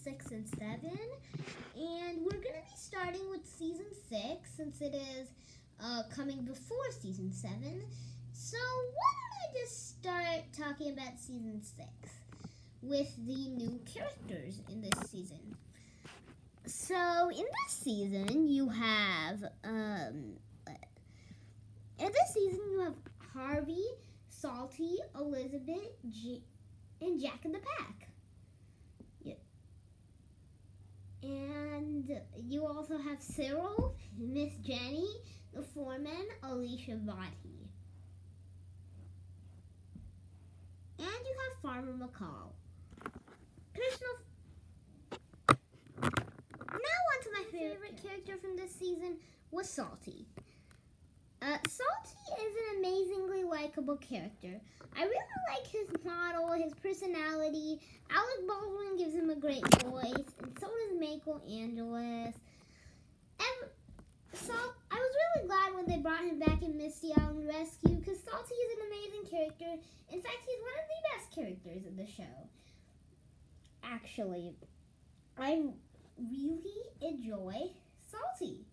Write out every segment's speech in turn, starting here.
6 and 7. And we're going to be starting with season 6 since it is coming before season 7. So why don't I just start talking about season 6 with the new characters in this season. So in this season you have Harvey, Salty, Elizabeth, and Jack in the Pack. Yep. And you also have Cyril, Miss Jenny, the foreman, Alicia Vati. And you have Farmer McCall. Now on to my favorite character from this season was Salty. Salty is an amazingly likable character. I really like his model, his personality. Alec Baldwin gives him a great voice, and so does Michael Angeles. And I was really glad when they brought him back in Misty Island Rescue because Salty is an amazing character. In fact, he's one of the best characters in the show. Actually, I really enjoy Salty.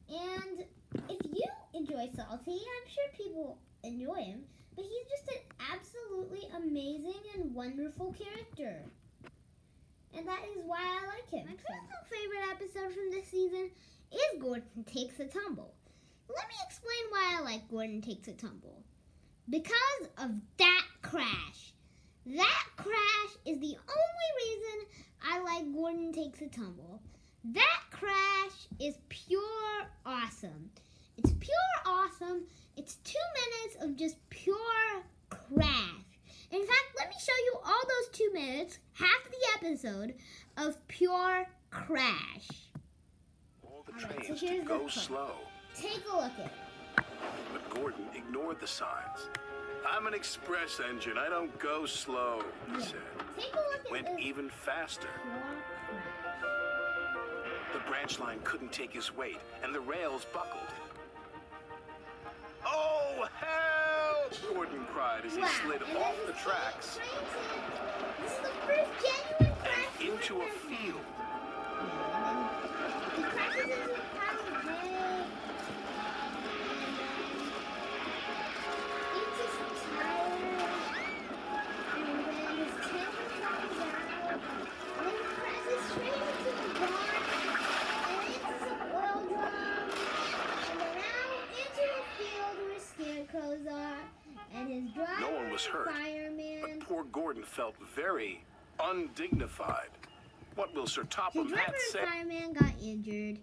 And if you enjoy Salty, I'm sure people enjoy him, but he's just an absolutely amazing and wonderful character. And that is why I like him. My personal favorite episode from this season is Gordon Takes a Tumble. Let me explain why I like Gordon Takes a Tumble. Because of that crash. That crash is the only reason I like Gordon Takes a Tumble. That crash is pure awesome. It's pure awesome. It's 2 minutes of just pure crash. In fact, let me show you all those 2 minutes, half the episode, of pure crash. All the trains to go slow. Take a look at it. But Gordon ignored the signs. I'm an express engine. I don't go slow, he said. Take a look at Went this even faster. pure crash. The branch line couldn't take his weight, and the rails buckled. Oh, help! Gordon cried as he slid And off this the is tracks This is the first genuine crash and into a we've ever had. field. He crashes into a pile of hay. Into some tires. And then his camera falls out. And then he crashes straight into the barn. And into some oil drums. And then out into a field where scarecrows are. And his driver No one was hurt, fireman. but poor Gordon felt very undignified. What will Sir His Topham driver Hatt say? and fireman got injured.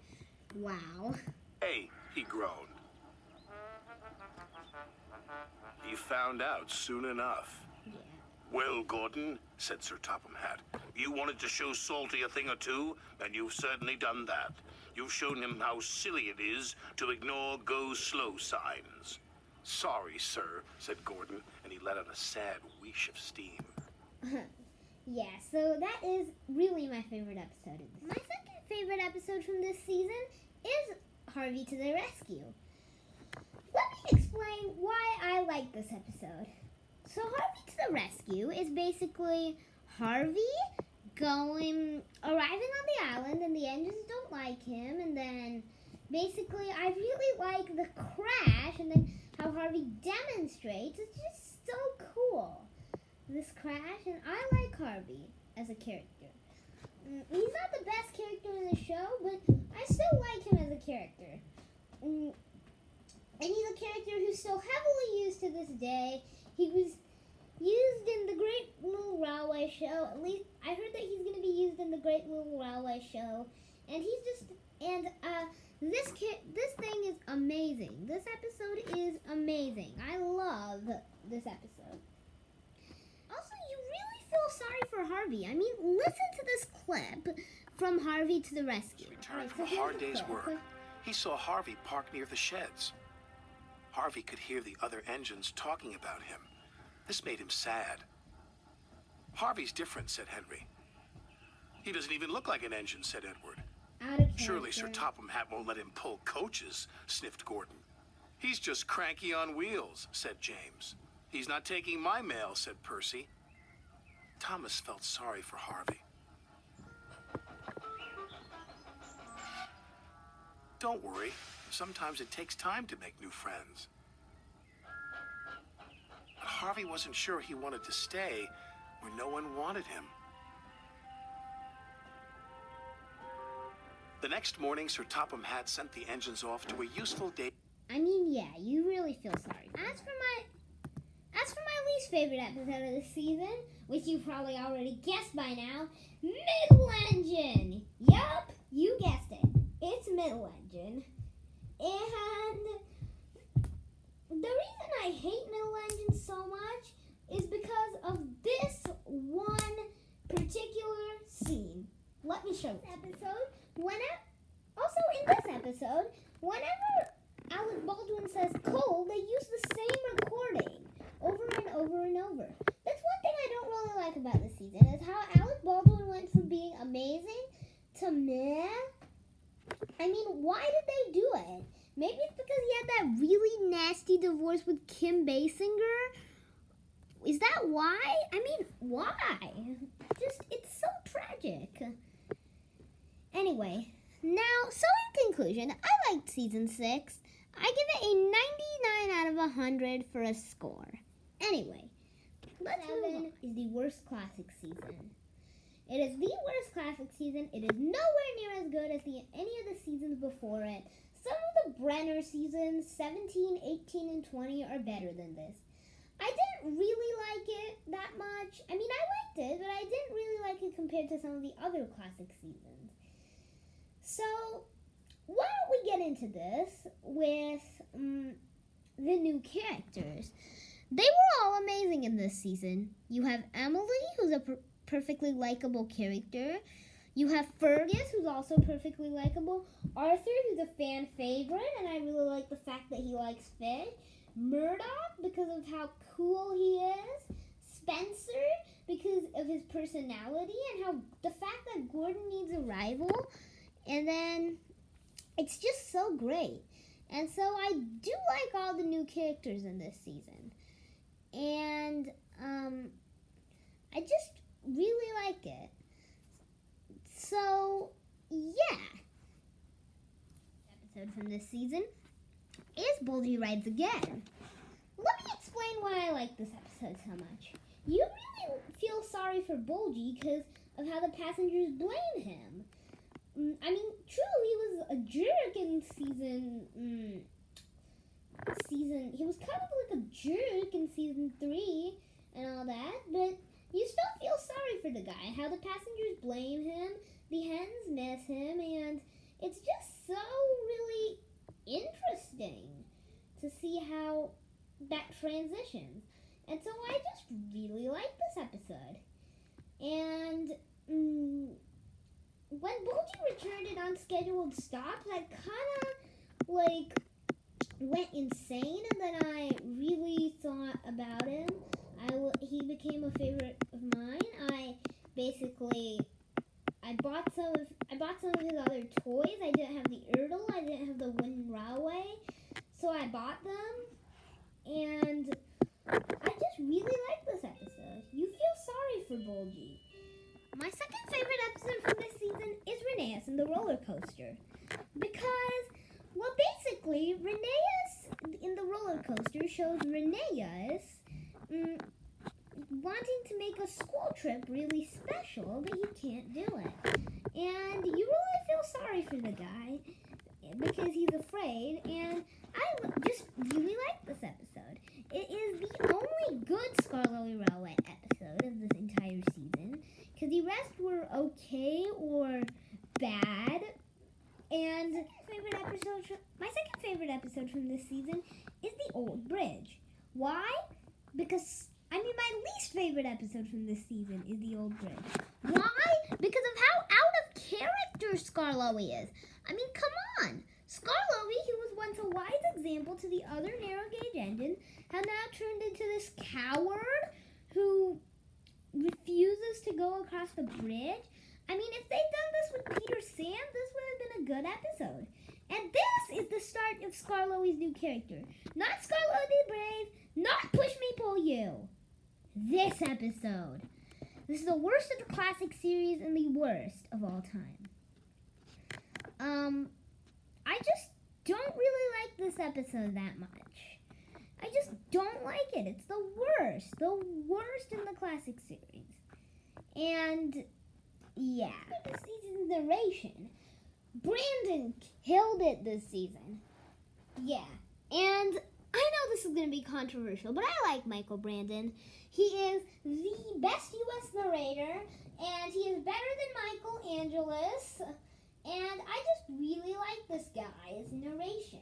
Wow. Hey, he groaned. He found out soon enough. Yeah. Well, Gordon, said Sir Topham Hatt, you wanted to show Salty a thing or two, and you've certainly done that. You've shown him how silly it is to ignore go slow signs. Sorry, sir, said Gordon, and he let out a sad wheesh of steam. Yeah, so that is really my favorite episode of this. My second favorite episode from this season is Harvey to the Rescue. Let me explain why I like this episode. So Harvey to the Rescue is basically Harvey arriving on the island and the engines don't like him, and then basically I really like the crash and then how Harvey demonstrates. It's just so cool, this crash, and I like Harvey as a character. He's not the best character in the show, but I still like him as a character. And he's a character who's still heavily used to this day. He was used in the Great Little Railway Show. At least I heard that he's going to be used in the Great Little Railway Show. And he's just, and this thing is amazing. This episode is amazing. I love this episode. Also, you really feel sorry for Harvey. I mean, listen to this clip from Harvey to the Rescue. Returned from Alright, so a hard here's the day's clip. work. He saw Harvey parked near the sheds. Harvey could hear the other engines talking about him. This made him sad. Harvey's different, said Henry. He doesn't even look like an engine, said Edward. Out of Surely Sir character. Topham Hatt won't let him pull coaches, sniffed Gordon. He's just cranky on wheels, said James. He's not taking my mail, said Percy. Thomas felt sorry for Harvey. Don't worry. Sometimes it takes time to make new friends. But Harvey wasn't sure he wanted to stay where no one wanted him. The next morning, Sir Topham Hatt sent the engines off to a useful day. I mean, yeah, you really feel sorry. As for my least favorite episode of the season, which you probably already guessed by now, Middle Engine. Yup, you guessed it. It's Middle Engine. And the reason I hate Middle Engine so much is because of this one particular scene. Let me show you. Also in this episode, whenever Alec Baldwin says cold, they use the same recording over and over and over. That's one thing I don't really like about this season, is how Alec Baldwin went from being amazing to meh. I mean, why did they do it? Maybe it's because he had that really nasty divorce with Kim Basinger. Is that why? I mean, why? It's so tragic. Anyway, now, so in conclusion, I liked season 6. I give it a 99 out of 100 for a score. Anyway, let's move on. Is the worst classic season. It is the worst classic season. It is nowhere near as good as any of the seasons before it. Some of the Brenner seasons, 17, 18, and 20, are better than this. I didn't really like it that much. I mean, I liked it, but I didn't really like it compared to some of the other classic seasons. So, why don't we get into this with the new characters? They were all amazing in this season. You have Emily, who's a perfectly likable character. You have Fergus, who's also perfectly likable. Arthur, who's a fan favorite, and I really like the fact that he likes fish. Murdoch, because of how cool he is. Spencer, because of his personality and how the fact that Gordon needs a rival. And then it's just so great. And so I do like all the new characters in this season. And I just really like it. So, yeah. Episode from this season is Bulgy Rides Again. Let me explain why I like this episode so much. You really feel sorry for Bulgy because of how the passengers blame him. I mean, true, he was a jerk in season. He was kind of like a jerk in season 3 and all that, but you still feel sorry for the guy. How the passengers blame him, the hens miss him, and it's just so really interesting to see how that transitions. And so I just really like this episode. And when Bulgy returned in unscheduled stops, I kind of went insane, and then I really thought about him. He became a favorite of mine. I bought some of his other toys. I didn't have the Erdl. I didn't have the Wooden Railway, so I bought them, and I just really like this episode. You feel sorry for Bulgy. My second favorite episode from this season is Rheneas and the roller coaster. Because, well, basically, Rheneas in the roller coaster shows Rheneas wanting to make a school trip really special, but he can't do it. And you really feel sorry for the guy because he's afraid, and I just really like this episode. It is the only good Skarloey Railway episode of this entire season, because the rest were okay or bad. And my second favorite episode from this season is The Old Bridge. Why? Because, my least favorite episode from this season is The Old Bridge. Why? Because of how out of character Skarloey is. Come on. Skarloey, who was once a wise example to the other narrow gauge engines, has now turned into this coward who refuses to go across the bridge. If they'd done this with Peter Sam, this would have been a good episode. And this is the start of Skarloey's new character. Not Skarloey the Brave, not Push Me Pull You. This episode. This is the worst of the classic series and the worst of all time. I just don't really like this episode that much. I just don't like it. It's the worst in the classic series. And yeah, this season's narration. Brandon killed it this season. Yeah, and I know this is going to be controversial, but I like Michael Brandon. He is the best U.S. narrator, and he is better than Michael Angeles. And I just really like this guy's narration.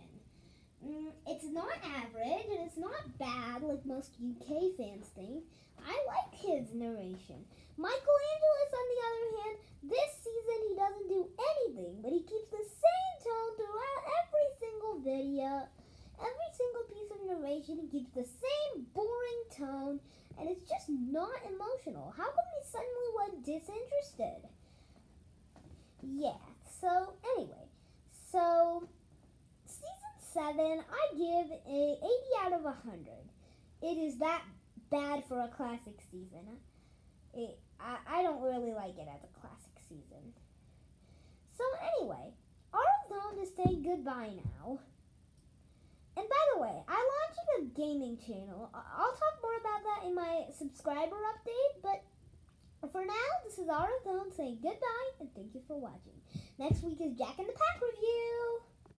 It's not average, and it's not bad like most UK fans think. I like his narration. Michael Angeles, on the other hand, this season he doesn't do anything, but he keeps the same tone throughout every single video. Every single piece of narration, he keeps the same boring tone, and it's just not emotional. How come he suddenly went disinterested? Yeah, so anyway, season 7, I give a 80 out of 100. It is that bad for a classic season. I don't really like it as a classic season. So anyway, Art of Zone to say goodbye now. And by the way, I'm launching a gaming channel. I'll talk more about that in my subscriber update, but for now, this is Art of Zone saying goodbye and thank you for watching. Next week is Jack in the Pack review.